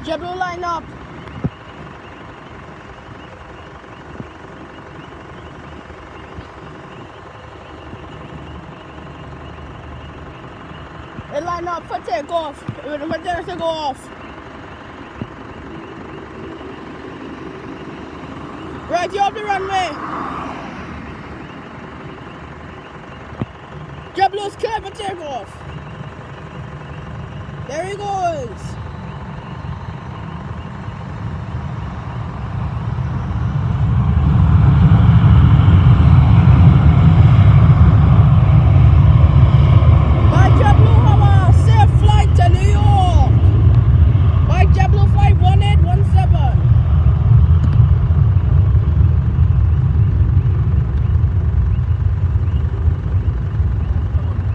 JetBlue line up. They line up for takeoff. We're going to go off. Right, you up the runway. JetBlue's clear for takeoff. There he goes.